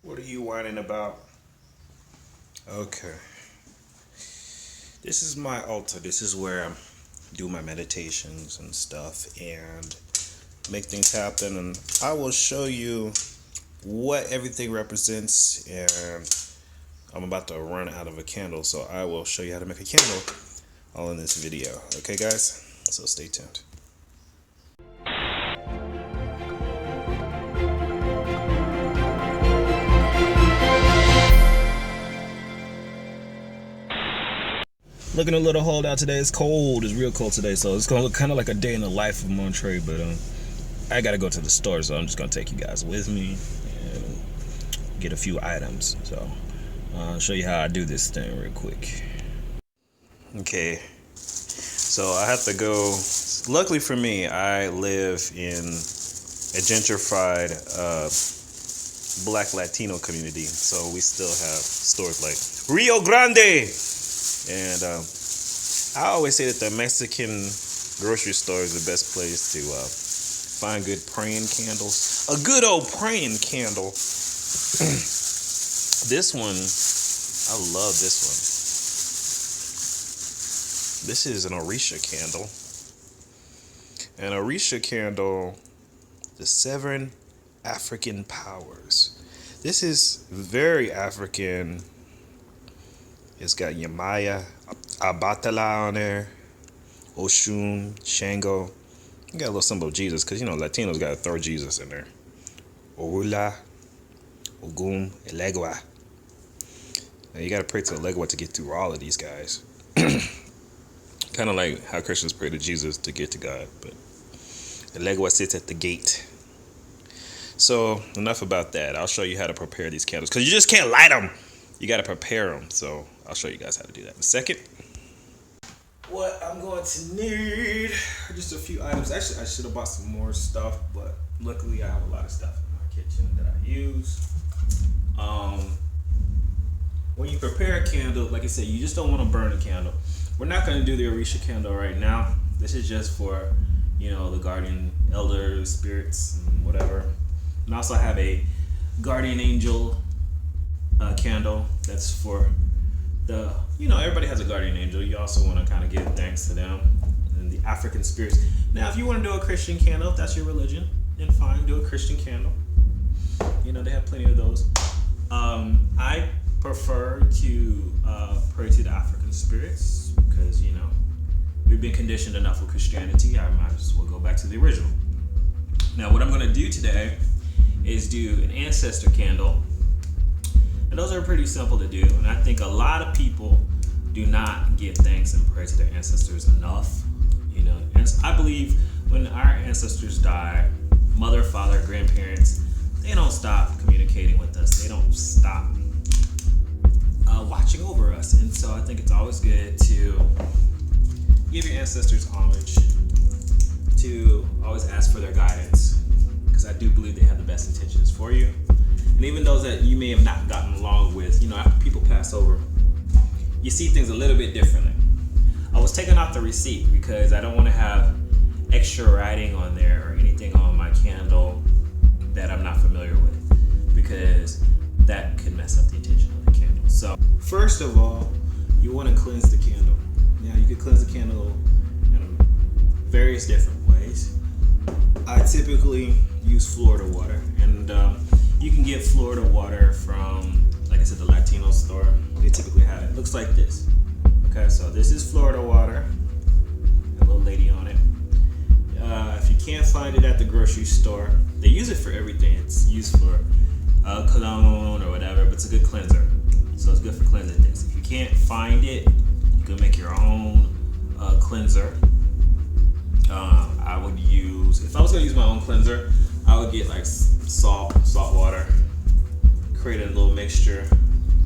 What are you whining about? Okay. This is my altar. This is where I do my meditations and stuff and make things happen. And I will show you what everything represents. And I'm about to run out of a candle, so I will show you how to make a candle all in this video. Okay, guys? So stay tuned. Looking a little holed out today. It's cold. It's real cold today, so it's gonna look kind of like a day in the life of Montre. But I gotta go to the store, so I'm just gonna take you guys with me and get a few items. So I'll show you how I do this thing real quick. Okay, so I have to go. Luckily for me, I live in a gentrified Black Latino community, so we still have stores like Rio Grande. And I always say that the Mexican grocery store is the best place to find good praying candles. A good old praying candle. This one, I love this one. This is an Orisha candle. An Orisha candle, the 7 African powers. This is very African. It's got Yamaya, Abatala on there, Oshun, Shango. You got a little symbol of Jesus, because, you know, Latinos got to throw Jesus in there. Orula, Ogum, Elegua. Now, you got to pray to Elegua to get through all of these guys. Kind of like how Christians pray to Jesus to get to God. But Elegua sits at the gate. So, enough about that. I'll show you how to prepare these candles, because you just can't light them. You got to prepare them. So I'll show you guys how to do that in a second. What I'm going to need are just a few items. Actually, I should have bought some more stuff, but luckily I have a lot of stuff in my kitchen that I use. When you prepare a candle, like I said, you just don't want to burn a candle. We're not going to do the Orisha candle right now. This is just for, you know, the guardian elders, spirits, and whatever. And I also have a guardian angel candle that's for the, you know, everybody has a guardian angel. You also want to kind of give thanks to them and the African spirits. Now, if you want to do a Christian candle, if that's your religion, then fine, do a Christian candle. You know, they have plenty of those. I prefer to pray to the African spirits because, you know, we've been conditioned enough with Christianity. I might as well go back to the original. Now, what I'm going to do today is do an Ancestor candle. And those are pretty simple to do. And I think a lot of people do not give thanks and pray to their ancestors enough. You know, and I believe when our ancestors die, mother, father, grandparents, they don't stop communicating with us. They don't stop watching over us. And so I think it's always good to give your ancestors homage, to always ask for their guidance, because I do believe they have the best intentions for you. And even those that you may have not gotten along with, you know, after people pass over, you see things a little bit differently. I was taking off the receipt because I don't want to have extra writing on there or anything on my candle that I'm not familiar with, because that could mess up the intention of the candle. So, first of all, you want to cleanse the candle. Now, you can cleanse the candle in various different ways. I typically use Florida water, and you can get Florida water from, like I said, the Latino store. They typically have it. It looks like this. Okay, so this is Florida water. A little lady on it. If you can't find it at the grocery store, they use it for everything. It's used for cologne or whatever, but it's a good cleanser. So it's good for cleansing things. If you can't find it, you can make your own cleanser. I would use, if I was going to use my own cleanser, I would get like salt water, create a little mixture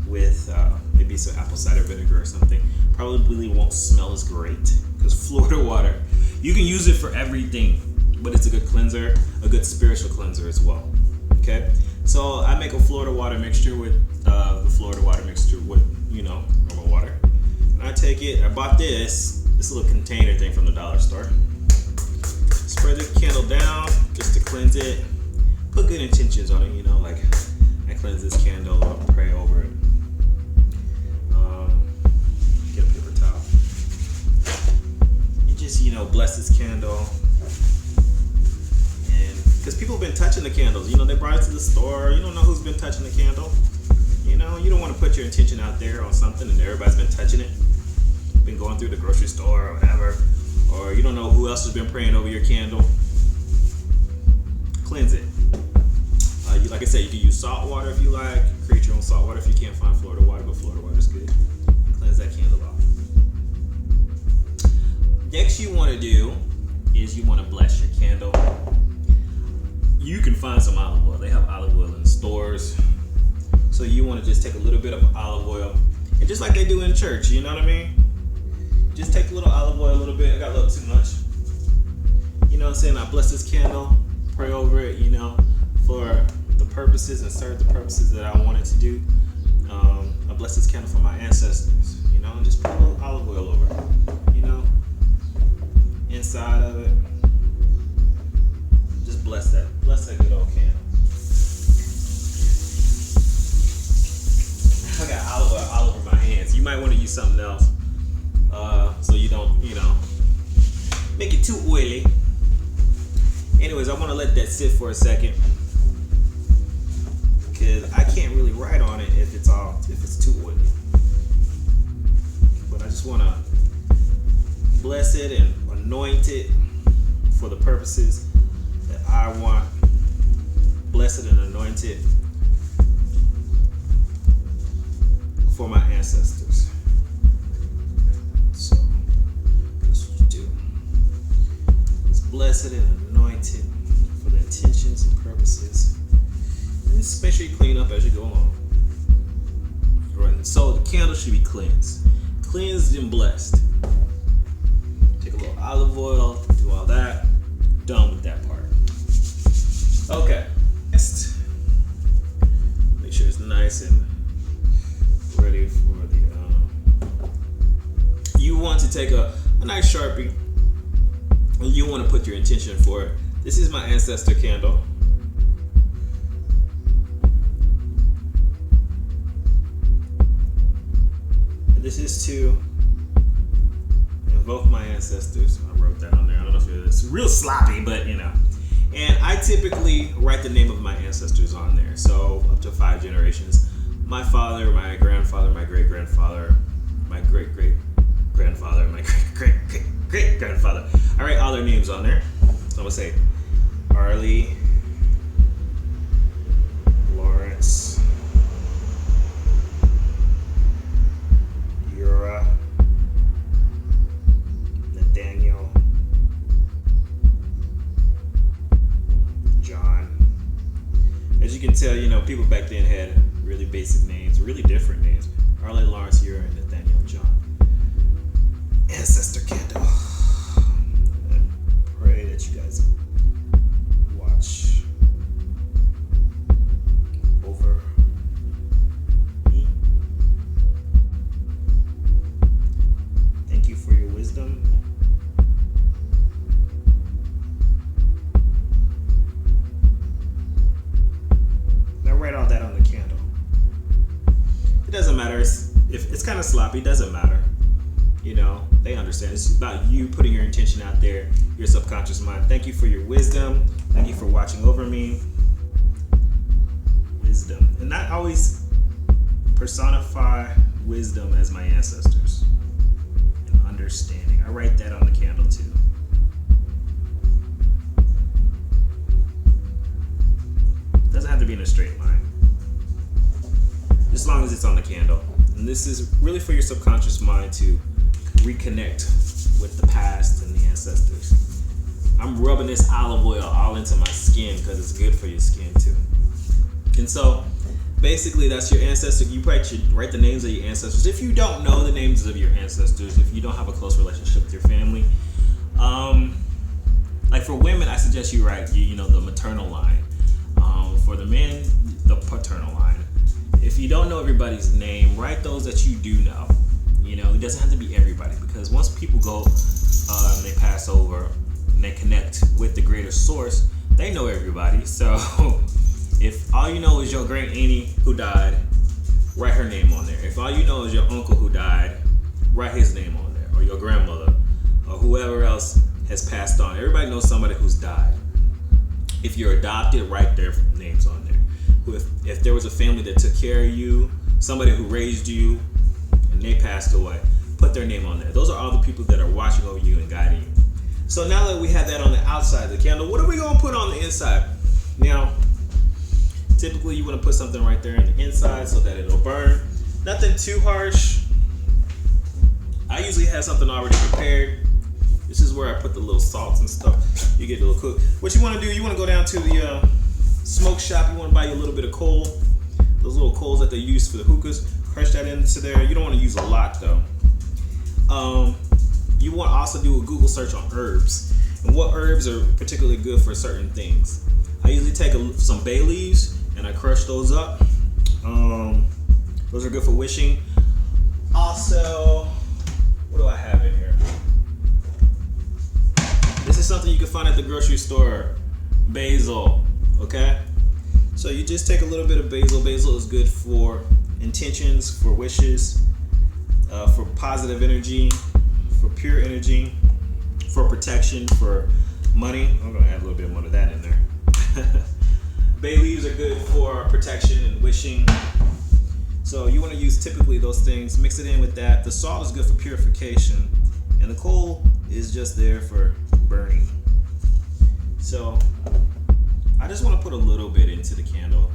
with maybe some apple cider vinegar or something. Probably won't smell as great, because Florida water, you can use it for everything, but it's a good cleanser, a good spiritual cleanser as well. Okay, so I make a Florida water mixture with the Florida water mixture with, you know, normal water. And I take it, I bought this little container thing from the dollar store. Spread the candle down just to cleanse it. Put good intentions on it, you know, like I cleanse this candle, I'll pray over it. Get a paper towel. You just, bless this candle. And because people have been touching the candles, they brought it to the store. You don't know who's been touching the candle. You don't want to put your intention out there on something and everybody's been touching it. Been going through the grocery store or whatever. Or you don't know who else has been praying over your candle. Cleanse it. Like I said, you can use salt water if you like. Create your own salt water if you can't find Florida water, but Florida water is good. Cleanse that candle off. Next you want to do is you want to bless your candle. You can find some olive oil. They have olive oil in the stores. So you want to just take a little bit of olive oil. And just like they do in church, you know what I mean? Just take a little olive oil, a little bit. I got a little too much. You know what I'm saying? I bless this candle, pray over it, for the purposes and serve the purposes that I want it to do. I bless this candle for my ancestors, and just put a little olive oil over it, inside of it. Just bless that good old candle. I got olive oil all over my hands. You might want to use something else, so you don't, make it too oily. Anyways, I want to let that sit for a second because I can't really write on it if it's too oily. But I just want to bless it and anoint it for the purposes that I want. Bless it and anoint it for my ancestors. So that's what you do. Just bless it and anoint it for the intentions and purposes. And just make sure you clean up as you go along. Right. So the candle should be cleansed and blessed. Take a little olive oil, do all that. Done with that part. Okay. Next, make sure it's nice and ready for the. You want to take a nice Sharpie, and you want to put your intention for it. This is my Ancestor candle. This is to invoke my ancestors. I wrote that on there. I don't know if it's real sloppy, but And I typically write the name of my ancestors on there. So up to 5 generations. My father, my grandfather, my great-grandfather, my great-great-grandfather, my great-great-great-grandfather. I write all their names on there. So I'm going to say Arlie, Lawrence, Yura, Nathaniel, John. As you can tell, people back then had really basic names, really different names. Arlie, Lawrence, Yura, and Nathaniel, John. Ancestor candle. I pray that you guys watch over me. Thank you for your wisdom. Now write all that on the candle. It doesn't matter if it's kind of sloppy, it doesn't matter. They understand. It's about you putting your intention out there, your subconscious mind. Thank you for your wisdom. Thank you for watching over me. Wisdom. And not always personify wisdom as my ancestors. And understanding. I write that on the candle too. It doesn't have to be in a straight line. As long as it's on the candle. And this is really for your subconscious mind to reconnect with the past and the ancestors. I'm rubbing this olive oil all into my skin because it's good for your skin too. And so basically that's your ancestor. You write the names of your ancestors. If you don't know the names of your ancestors, if you don't have a close relationship with your family, like for women, I suggest you write the maternal line. For the men, the paternal line. If you don't know everybody's name, write those that you do know. It doesn't have to be everybody, because once people go and they pass over and they connect with the greater source, they know everybody. So If all you know is your great auntie who died, write her name on there. If all you know is your uncle who died, write his name on there, or your grandmother, or whoever else has passed on. Everybody knows somebody who's died. If you're adopted, write their names on there. If there was a family that took care of you, somebody who raised you, and they passed away, put their name on there. Those are all the people that are watching over you and guiding you. So now that we have that on the outside of the candle, what are we gonna put on the inside? Now, typically you wanna put something right there in the inside so that it'll burn. Nothing too harsh. I usually have something already prepared. This is where I put the little salts and stuff. You get a little cook. What you wanna do, you wanna go down to the smoke shop. You wanna buy you a little bit of coal. Those little coals that they use for the hookahs. Crush that into there. You don't wanna use a lot though. You want to also do a Google search on herbs and what herbs are particularly good for certain things. I usually take some bay leaves and I crush those up. Those are good for wishing. Also, what do I have in here? This is something you can find at the grocery store. Basil, okay? So you just take a little bit of basil. Basil is good for intentions, for wishes, for positive energy, for pure energy, for protection, for money. I'm gonna add a little bit more of that in there. Bay leaves are good for protection and wishing. So you want to use typically those things, mix it in with that. The salt is good for purification, and the coal is just there for burning. So I just want to put a little bit into the candle.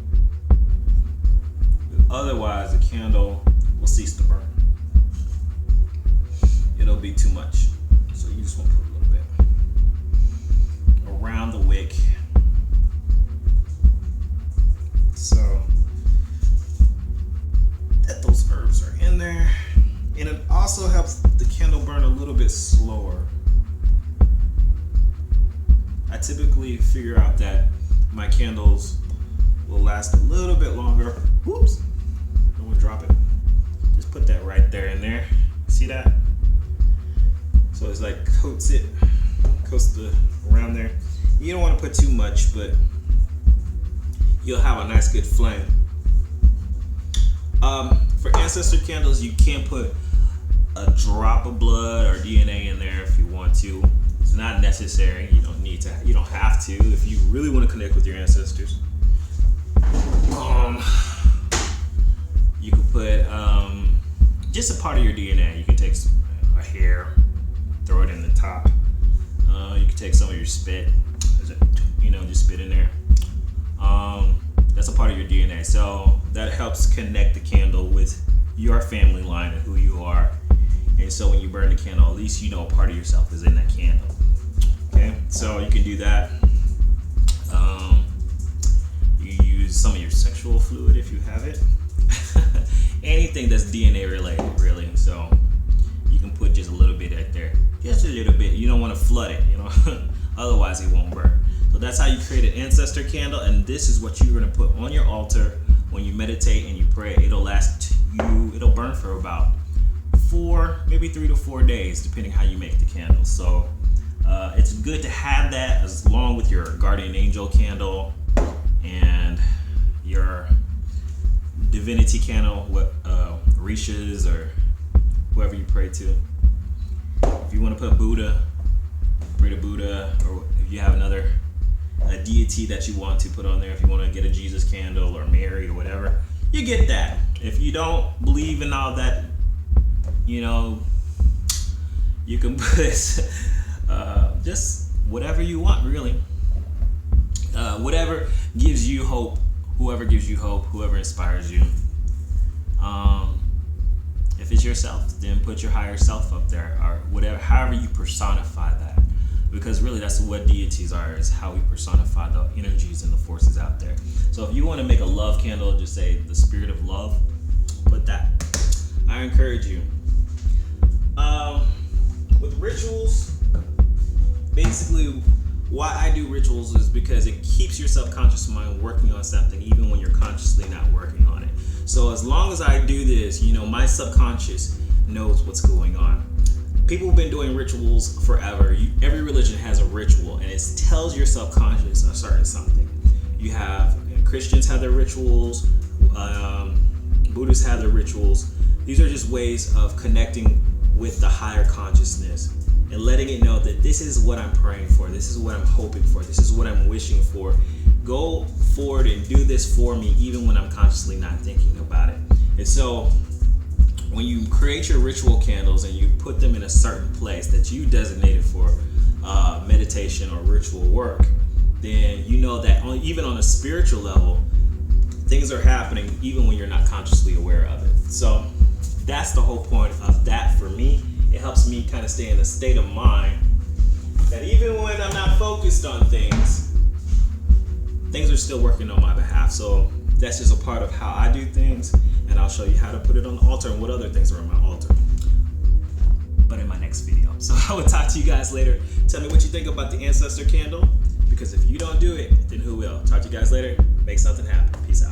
Otherwise, the candle will cease to burn. It'll be too much. So you just want to put a little bit around the wick. So that those herbs are in there. And it also helps the candle burn a little bit slower. I typically figure out that my candles will last a little bit longer. Whoops. I'm gonna drop it. Just put that right there in there. See that? So it's like coats the around there. You don't want to put too much, but you'll have a nice good flame. For Ancestor candles, you can put a drop of blood or DNA in there if you want to. It's not necessary. You don't need to. You don't have to if you really want to connect with your ancestors. You could put just a part of your DNA. You can take a hair, throw it in the top. You can take some of your spit, just spit in there. That's a part of your DNA. So that helps connect the candle with your family line and who you are. And so when you burn the candle, at least you know a part of yourself is in that candle. Okay, so you can do that. You use some of your sexual fluid if you have it. Anything that's DNA related, really. So you can put just a little bit right there. Just a little bit. You don't want to flood it, otherwise it won't burn. So that's how you create an ancestor candle, and this is what you're going to put on your altar when you meditate and you pray. It'll burn for about 3 to 4 days, depending how you make the candle. So it's good to have that as along with your guardian angel candle and your divinity candle, Orishas or whoever you pray to. If you want to put Buddha, pray to Buddha, or if you have a deity that you want to put on there, if you want to get a Jesus candle or Mary or whatever, you get that. If you don't believe in all that, you can put just whatever you want, really. Whatever gives you hope, whoever gives you hope, whoever inspires you. If it's yourself, then put your higher self up there, or whatever, however you personify that. Because really that's what deities are, is how we personify the energies and the forces out there. So if you want to make a love candle, just say the spirit of love, put that. I encourage you. With rituals, basically why I do rituals is because it keeps your subconscious mind working on something even when you're consciously not working on it. So as long as I do this, my subconscious knows what's going on. People have been doing rituals forever. Every religion has a ritual, and it tells your subconscious a certain something. You have Christians have their rituals, Buddhists have their rituals. These are just ways of connecting with the higher consciousness and letting it know that this is what I'm praying for, this is what I'm hoping for, this is what I'm wishing for. Go forward and do this for me even when I'm consciously not thinking about it. And so when you create your ritual candles and you put them in a certain place that you designated for meditation or ritual work, then you know that even on a spiritual level, things are happening even when you're not consciously aware of it. So that's the whole point of that for me. It helps me kind of stay in a state of mind that even when I'm not focused on things are still working on my behalf. So that's just a part of how I do things, and I'll show you how to put it on the altar and what other things are on my altar, but in my next video. So I will talk to you guys later. Tell me what you think about the Ancestor candle, because if you don't do it, then who will? Talk to you guys later. Make something happen. Peace out.